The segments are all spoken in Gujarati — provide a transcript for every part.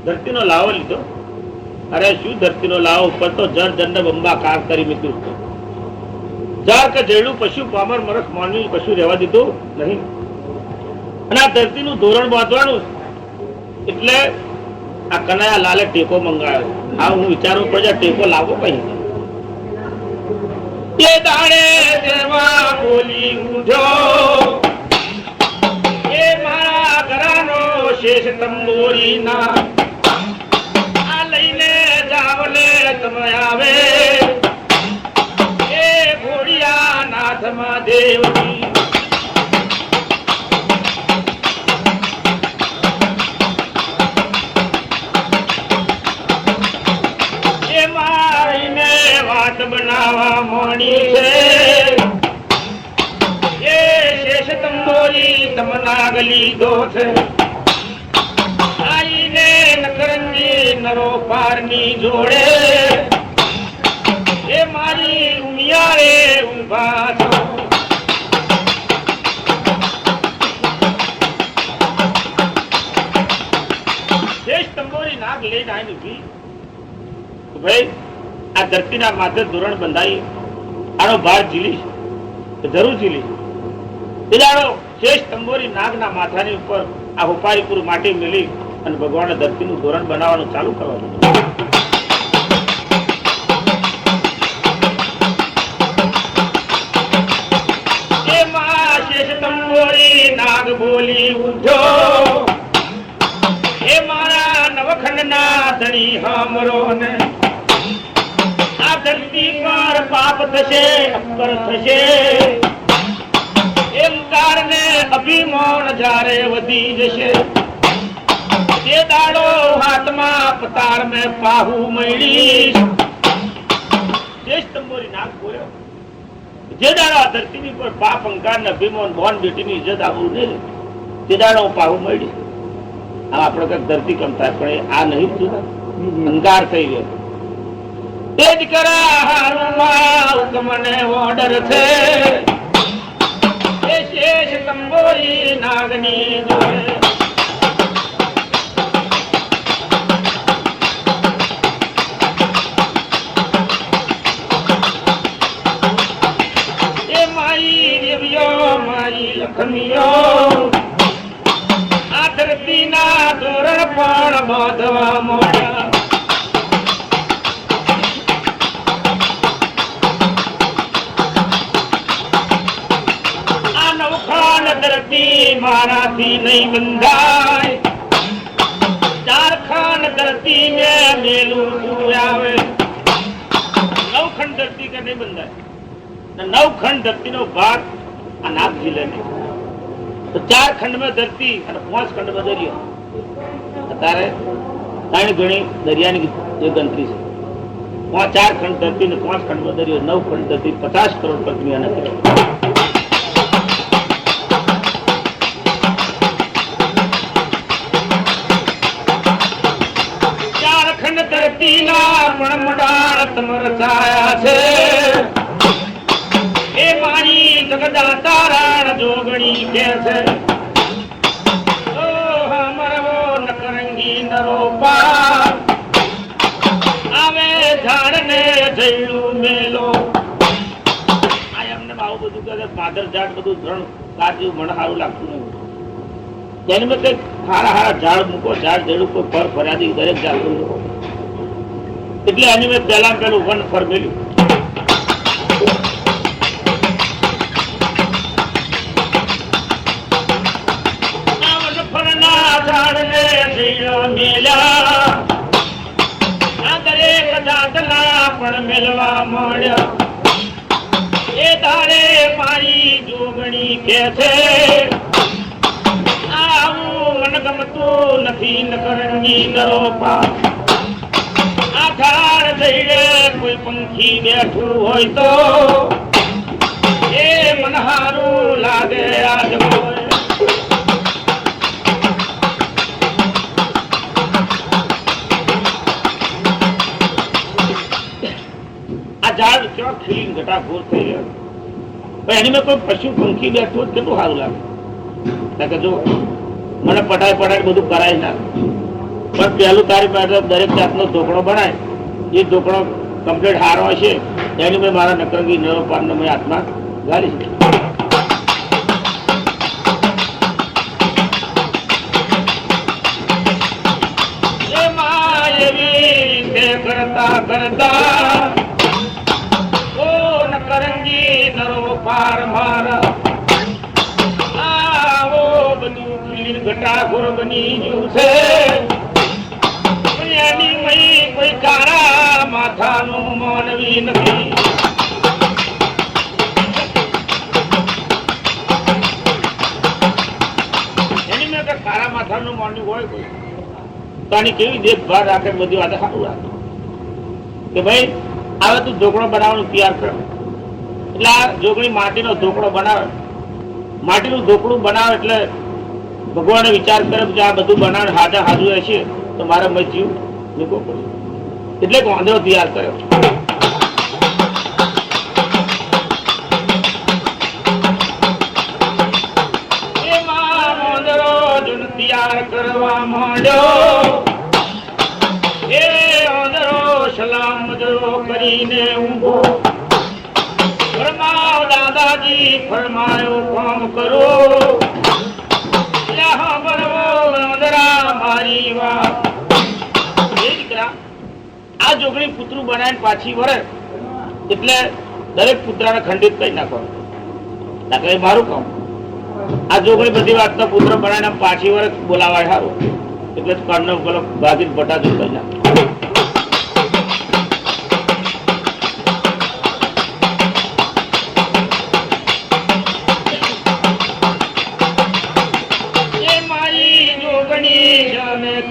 ધરતીનો લાવો લીધો. અરે શું ધરતીનો લાવો, ઉપર તો જર જંડ બંબાકાર કરી મૂક્યું. જાર કે જેડું પશુ પામર મરખ માનવી કશું રહેવા દીધું નહીં. અને આ ધરતીનું ધોરણ બાંધવાનું એટલે આ કનૈયા લાલે ટેકો મંગાવ્યો. આ હું વિચારું પડે ટેકો લાવો કઈ એ દાડે દેવા બોલી ઉઠો એ મારા ઘરાનો શેષ તંબોરી ના આ લઈને જાવલે તમે આવે એ ઘોડિયા નાથ મહાદેવજી એ મારીને વાત બનાવવા મોડી છે એ શેષ તંબોરી તમના ગલી દો છે આઈને નકરંગી નરો પારની જોડે એ મારી ઉમિયારે ઊભા છો શેષ તંબોરી નાગ લઈને આવીને ઉભી ભાઈ આ ધરતીના માથે ધોરણ બંધાઈ આનો ભાર ઝીલીશ જરૂર ઝીલીશ. બિલાડો શેષ તંબોરી નાગના માથાની ઉપર આ હોપારીપુર માટી મેલી અને ભગવાને ધરતીનું ધોરણ બનાવવાનું ચાલુ કરવાનું. એમાં શેષ તંબોરી નાગ બોલી ઉઠો એ મારા નવખંડના ધણી હામરો ને આ ધરતી પર પાપ થશે અપર થશે એમ કારણે અભિમાન જ્યારે વધી જશે તે દાડો હાથમાં પતાર મેં પાહુ મળી શેષ તંબોરી નાગ બોલ્યો જે દાડો આ ધરતીની પર પાપ અંકાર ને અભિમાન બોન બેટીની ઇજ્જત આવું નહીં તે દાડો પાહુ મળી. આપણે કઈક ધરતી કમ થાય પણ આ નહીં થયું અંગાર થઈ ગયો. તે દીકરા મને ઓર્ડર છે એ શેષ તંબોરી નાગની જોડે એ મારી દેવીઓ મારી લખમીઓ આ ધરતીના ધોરણ પણ બાંધવા મોડા આ નવખાન ધરતી મારાથી નહીં બંધાય. ચારખાન ધરતી ને મેલું આવે નવખંડ ધરતી કે નહીં બંધાય. નવખંડ ધરતી નો ભાગ આ નાગ જિલ્લે નહીં તો 4 ખંડ में धरती और 5 खंड में दरिया. અત્યારે 3 ગણી દરિયાની જે ગણતરી છે 4 ખંડ ધરતી ને 5 ખંડ में દરિયો 9 ખંડ ધરતી 50 કરોડ પત્ની આના કરે. 4 ખંડ ધરતી ના મણમડાળ તમર છાયા છે એ મારી જગદા તારણ જોગણી કે છે ઓ હમરવો નકરંગી નરો પાર આવે ઝાડને જઈલું મેલો. આ એમને બહુ બધું કહે પાદર ઝાડ બધું ધરણ કાજ્યું મને સારું લાગતું નહીં. તેને મેં કઈ હારા હારા ઝાડ મૂકો ઝાડ જેડું કોઈ ફર ફર્યાદી દરેક ઝાડ મૂકો એટલે એની મેં પહેલા પેલું વન ફર મેલ્યું. મેલવા મળ્યા એ તારે મારી જોગણી કે છે આવું મન ગમતું નથી નકરંગી નરો પા. આ ઝાડ જઈને કોઈ પંખી બેઠું હોય તો એ મન હારું લાગે આજ હોય. ઝાડ કેવા ખીલી ઘટાઘોર થઈ ગયા એની મેં કોઈ પશુ પંખી બેઠું કેટલું સારું લાગે. જો મને પટાય પટાય બધું કરાય ના પણ પહેલું તારી પાસે દરેક જાતનો ઢોકળો બનાય, એ ઢોકળો કમ્પ્લીટ હારો હશે એની મેં મારા નકરંગી નરોપારનો મેં હાથમાં ગાલી છે. કરતા કરતા ઓ નકરંગી નરોપાર મારા આવો બધું ખીલ ઘટાઘોર બની ગયું છે. એની મય કોઈ કારા માથાનું માનવી નથી. એની મેં કારા માથાનું માનવું હોય કોઈ તો આની કેવી દેખભાળ રાખે, બધી વાત સારું રાખે કે ભાઈ હવે તું ઢોકળો બનાવવાનું તૈયાર કર. એટલે આ જોગણી માટીનો ઢોકળો બનાવે, માટીનું ઢોકળું બનાવે એટલે ભગવાને વિચાર કરે કે આ બધું બનાવે હાજા હાજુ હશે તો મારે મય જીવ મૂકવો પડે, એટલે વાંધો તૈયાર કર્યો. એમાં વાંદરો જુન તૈયાર કરવા માંડ્યો. એ વાંદરો સલામ કરીને ઊભો ફરમાવ દાદાજી ફરમાયો કામ કરો. મારી વાત આ જોગણી પુતરું બનાવીને પાછી વળે એટલે દરેક પુત્રાને ખંડિત કરી નાખવાનું. મારું કામ આ જોગણી બધી વાત પુત્ર બનાવીને પાછી વળે બોલાવાય સારું એટલે કર્ણ ભાગી બટાજુ કરી નાખે.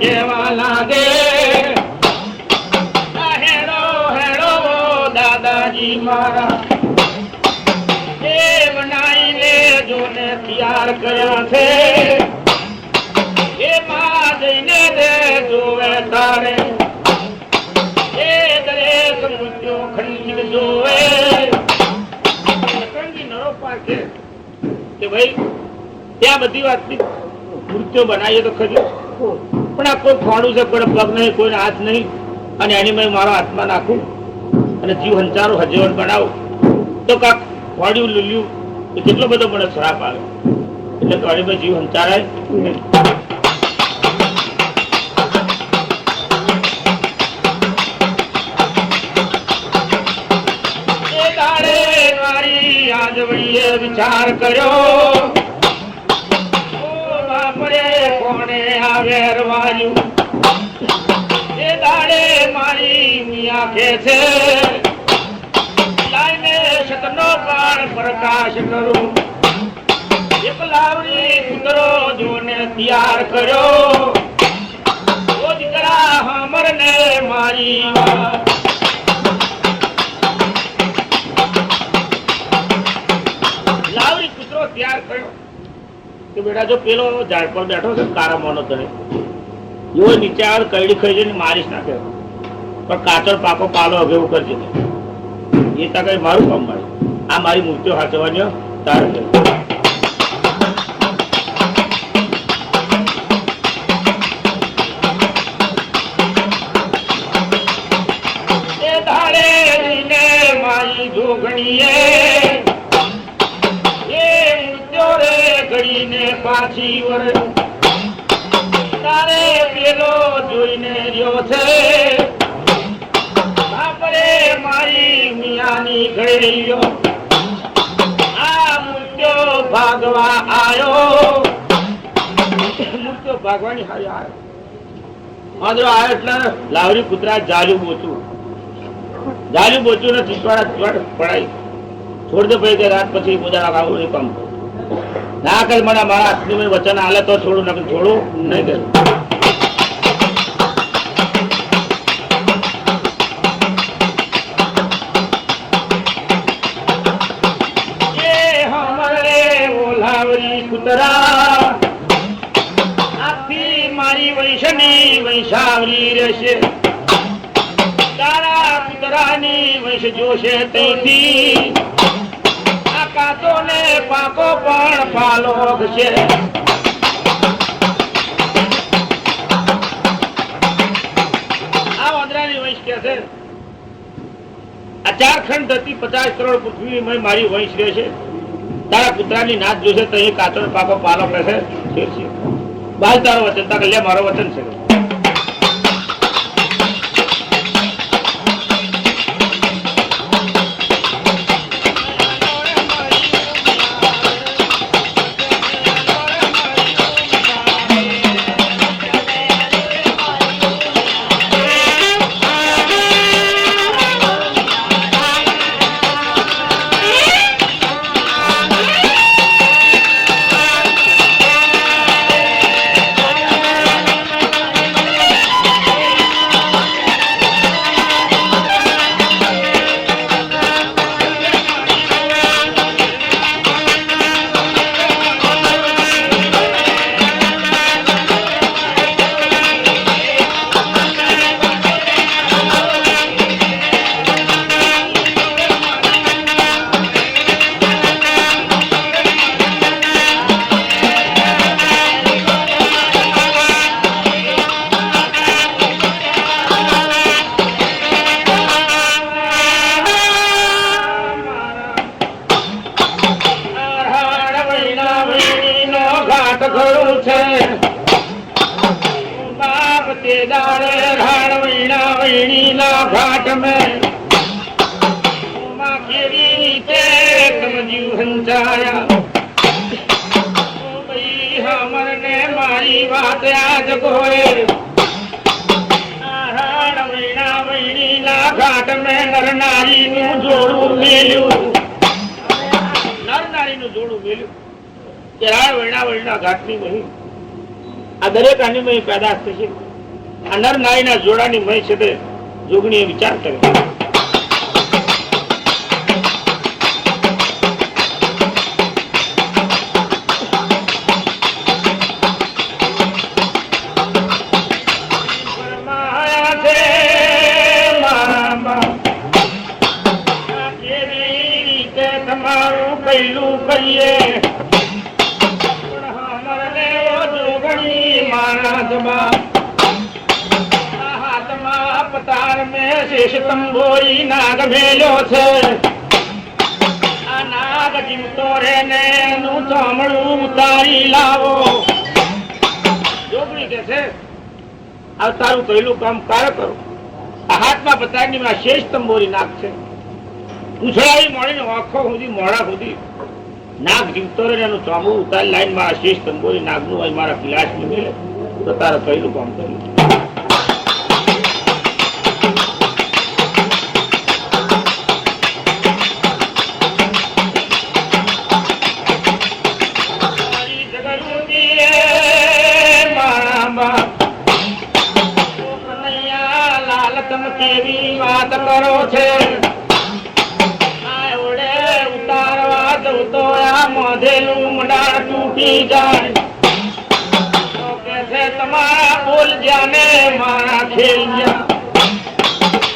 કેવા લાગે હેડો હેડો દાદાજી મારા એ બનાવી લેજો ને તૈયાર કર્યા છે. એમાં જઈને દે જોવે તારે એ દરેક મૃત્યુ ખંડિત જોવે. નરોપાર કે ભાઈ ત્યાં બધી વાતની મૃત્યુ બનાવીએ તો ખરી, પણ આ કોઈ ખોડું છે, કોઈ પગ નહીં, કોઈ હાથ નહીં, અને એની મેં મારો હાથમાં નાખું અને જીવ હંચારો હજીવન બનાવું તો કાંક ખોડ્યું લીલ્યું એ કેટલો બધો મને શ્રાપ આવે. એટલે ઘણી મેં જીવ હંચારાય. એ દાડે મારી આજવડીએ વિચાર કર્યો કોણે આવેરવાયું. એ દાડે મારી મિયા કે છે લાઈને સતનો પણ પ્રકાશ કરું. એક લાવડી કૂતરો જોને તૈયાર કર્યો. ઓ દીકરા હમર ને મારી વાત લાવડી કૂતરો તૈયાર કર્યો કે બેટા જો પેલો ઝાડ પર બેઠો છે કારા મોનો તને એવો નીચે આવે કઈડી ખાઈ જઈને મારીશ નાખે, પણ કાચર પાકો પાલો અભેવું કરજે. એ તા કઈ મારું કામ મારી આ મારી મૂર્તિઓ હાચવાની તારે. એ ધારે મારી જોગણીએ ઘડીને પાછી વરે તારે પેલો જોઈને રહ્યો છે. આપણે મારી મિયાની ઘડીયો આ મૂર્ત્યો ભાગવા આવ્યો. મૂર્ત્યો ભાગવાની હારી આવ્યો. વાંદરો આવ્યો એટલે લાવરી કૂતરા જાલ્યું બોચું ને ચીચવાડા પડાય છોડ દે ભાઈ કે રાત પછી બોજારા આવું નહીં કામ ના કર. મને મારા હાથની વચન હાલે તો છોડું, નથી છોડું નહીં કરું. એ હમરે ઓલાવરી કૂતરા આથી મારી વૈશની વૈશાવરી રહેશે. તારા કૂતરાની વૈશ જોશે તેથી કાતો ને પાકો પણ પાલો છે. કે છે આ 4 ખંડ ધરતી 50 કરોડ પૃથ્વી મારી વંશ રહે છે. તારા પુત્રાની નાચ જોશે તો એ કાચો પાકો પાલો કહેશે શેર છે. બાલ તારો વચન તા લે મારો વચન છે. घाट में हंसाया हमने मारी बात आज गोए घाट में नर नारी नु जोड़ू मेल्यू नर नारी नु जोड़ू मेल्यू राण वैणा वैणा घाट ની મહી આ દરેક આની મહી પેદા થશે. આ નર નારીના જોડાની મહી છે તે જોગણી વિચાર કરે. તમારું પહેલું કહીએ पतार में शेष तंबोरी नाग भेलो छे आ नाग जीवतो रे ने नु चामड़ू उतारी लावो. जोगणी के छे आ तारू कहेलू काम कार करो. आ हाथ में पतारनी में शेष तंबोरी नाग छे. पूछड़ाई मोड़ी ने आंखों हुदी मोड़ा हुदी नाग जीवतो रे नु चामड़ू उतारी लाइन में शेष तंबोरी नाग नु आई मारा किलास में मिले तो तारा कहेलू काम करी. વાત કરો છે ઉતારવા જવું તો આ મોઢેલું મડાળ તૂટી જાય તો કે છે તમારા બોલ જાને મારા ખેલ જા.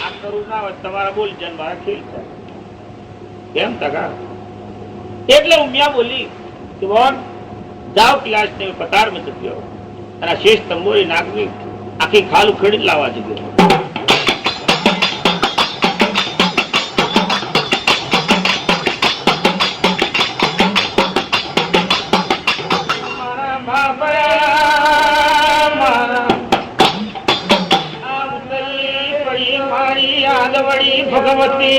આ કરું ના હોય તમારા બોલ જાને મારા ખેલ જા કેમ તકા. એટલે ઉમિયા બોલી કે બોલ જાઓ ક્લાસ ને પતાર માં જગ્યો અને શેષ તંબોરી નાગની આખી ખાલ ઉખેડી લાવવા જગ્યો. भगवती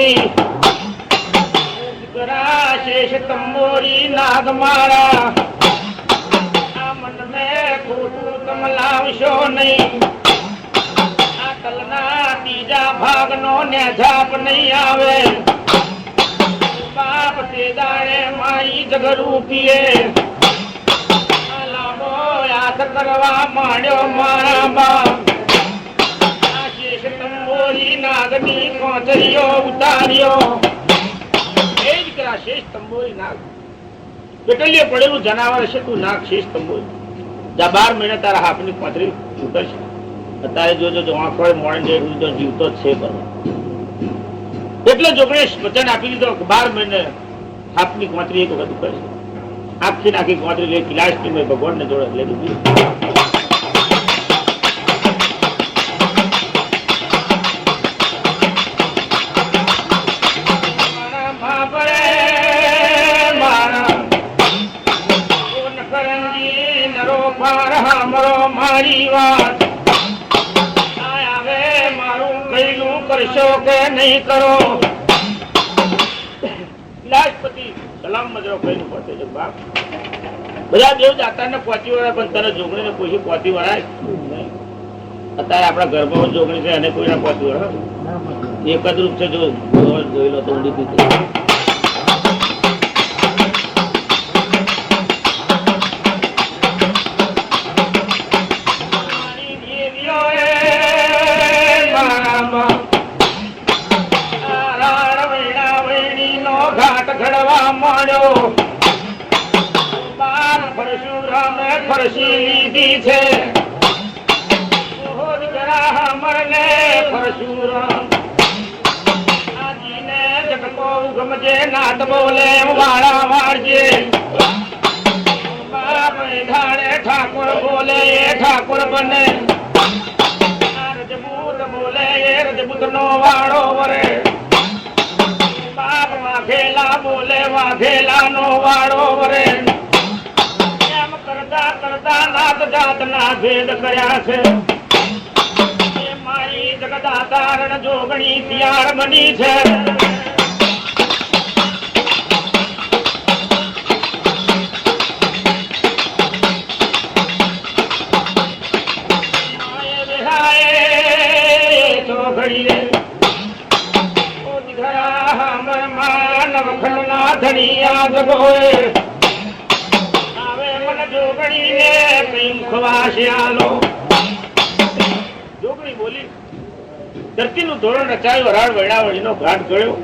शेष तंबोरी नाग मारा मन में खोटू तम लावशो नहीं. आ तलना तीजा भाग नो ने झाप नहीं आवे. बाप ते दाड़े माई जगरूपीए लाभो याद करवा माण्यो मारा बाप. तंबोरी नागनी कोचरियो उतारियो एज करा शेष तंबोरी नाग पेटलिए पड़ेलू जनावर છે તું નાગ શેષ તંબોરી જા 12 મહિના તારા હાપની કોથરી ઉતરશે. અત્યારે જોજો જો આંખોએ મોણ જે રૂજો જીવતો છે બરો એટલે જોગણેશ વચન આપી દીધો કે 12 મહિને હાપની કોથરી એક વખત ઉતરશે. આખી નાખી કોથરી લે કિલાસની મેં ભગવાનને જોડે લઈ દીધી. કરશો કે નહીં કરો લાજપતિ સલામ મજરો કહીને પહોંચે છે બાપ બધા દેવ જાતા ને પહોંચી વળાય પણ તને જોગણી ને પૂછી પહોંચી વળાય અત્યારે આપણા ઘરમાં જોગણી છે અને કોઈને પહોંચી વળે એક જ રૂપ છે જો જોઈ લો તો ઊંડી પીતી ફરસી લીધી છે પરશુરામ આજીને જગતો ગમજે નાદ બોલે વાળા વાળજે બાપ ધાડે ઠાકોર બોલે એ ઠાકોર બને રજપૂત બોલે એ રજપૂત નો વાળો વરે બાપ વાઘેલા બોલે વાઘેલા નો વાળો વરે કરતા નાત જાત ના ભેદ કર્યા છે એ મારી જગદાતારણ જોગણી તૈયાર બની છે ધણિયા જગોએ જોગણી બોલી ધરતી નું ધોરણ રચાયું હરાડ વૈણાવળી નો ઘાટ ગળ્યો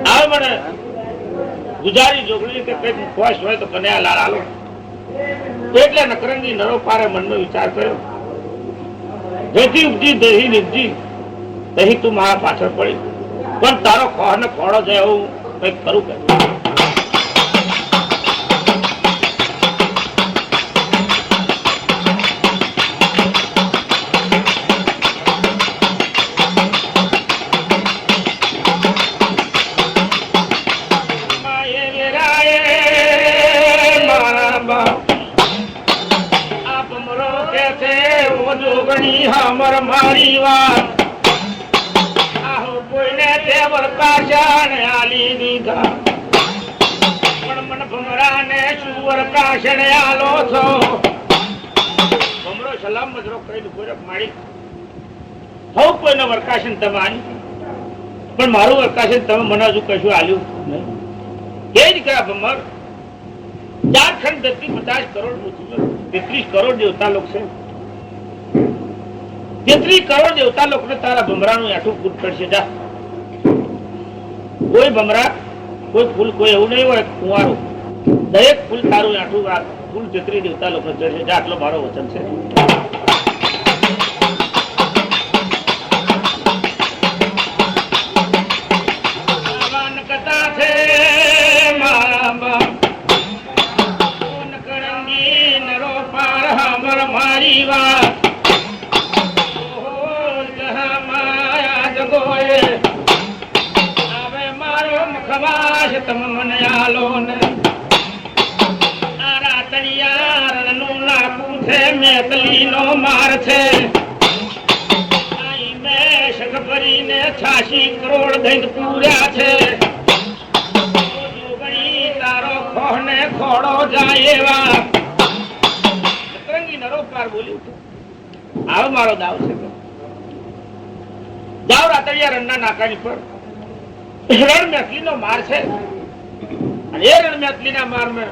આવે મને ગુજારી જોગણી કે કઈક મુખવાસ હોય તો કન્યા લાલ આલો એટલે નકરંગી નરો પારે મનનો વિચાર કર્યો જેથી ઉપજી દેહી નિપજી તહી તું મારા પાછળ પડી પણ તારો ખોહ ને ખોડો જાય એવું કઈક ખરું કે हमर मारी વાત આહો કોઈને તે વરકાશન આલી દીધા પણ મન ભમરાને શું વરકાશન આલો છો ભમરો સલામ મજરો કહીને ગોરખ મારી હો કોઈને વરકાશન તમારી પણ મારું વરકાશન તમે મને હજુ કશું આલ્યું નહીં એ જ કરા ભમર ઝારખંડ ધરતી 50 કરોડ 33 કરોડ દેવતા લોક છે 33 કરોડ દેવતા લોકો ને તારા ભમરાનું આઠું ફૂટ પડશે જા કોઈ ભમરા કોઈ ફૂલ કોઈ એવું નહીં હોય કુંવારું દરેક ફૂલ તારું આઠું ફૂલ 33 દેવતા લોકો ચડશે જા આટલો મારો વચન છે કથા છે મારા નરો પાર હમર મારી વાત તમે મને આલો ને આરા તળિયાર નું નાકું છે મેતલી નો માર છે આઈ મે શક ભરીને 86 કરોડ દૈત પૂર્યા છે જોગણી તારો ખોહ ને ખોડો જાય એવા સતરંગી નરોકાર બોલ્યું આવ મારો દાવ છે જાવ રાતળિયા રણના નાકાની પર રણ મેતલી નો માર છે અને એ રણ મેતલી ના માર મેં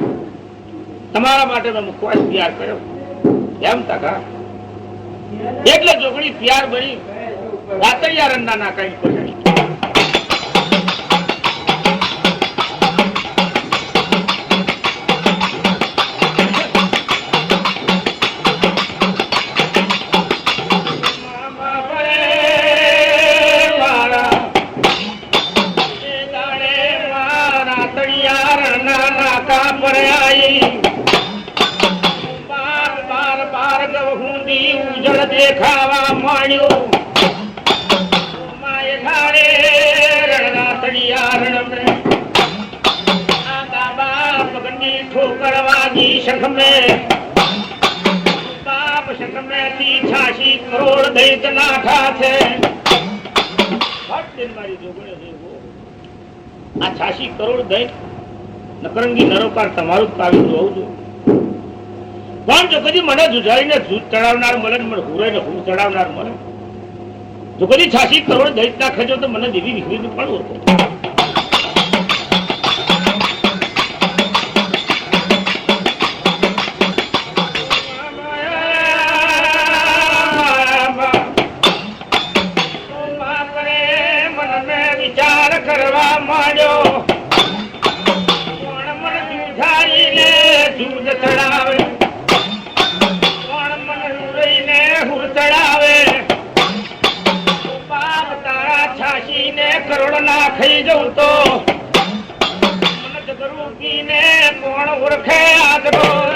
તમારા માટે મેં મુખવાસ તૈયાર કર્યો એમ તકા એટલે જોગણી તૈયાર બની રાતળિયા રણના નાકાની પર દેખાવા માંડ્યો માય ધારે રણના તળિયા રણ મે આગા બાપ ગની ઠોકર વાગી શખ મે બાપ શખ મે થી 86 કરોડ દૈત નાઠા છે છે મારી જોગણી છે આ 86 કરોડ દઈ નકરંગી નરોકાર તમારું કાવ્ય જોઉં છું પણ જો કદી મને જુજારીને જૂથ ચડાવનાર મળે મને હુરાઈને હું ચડાવનાર મળે જો કદી 86 કરોડ દઈ નાખે તો મને દેવી વિખરીનું પણ ઓળખો કરવા માંડ્યો કોણ મન જુજારીને જૂજ ચડાવે કોણ મન રહીને હુર ચડાવે બાપ તારા 86 ને કરોડ ના ખાઈ જવું તો મન જગરૂપીને કોણ ઓળખે આજરો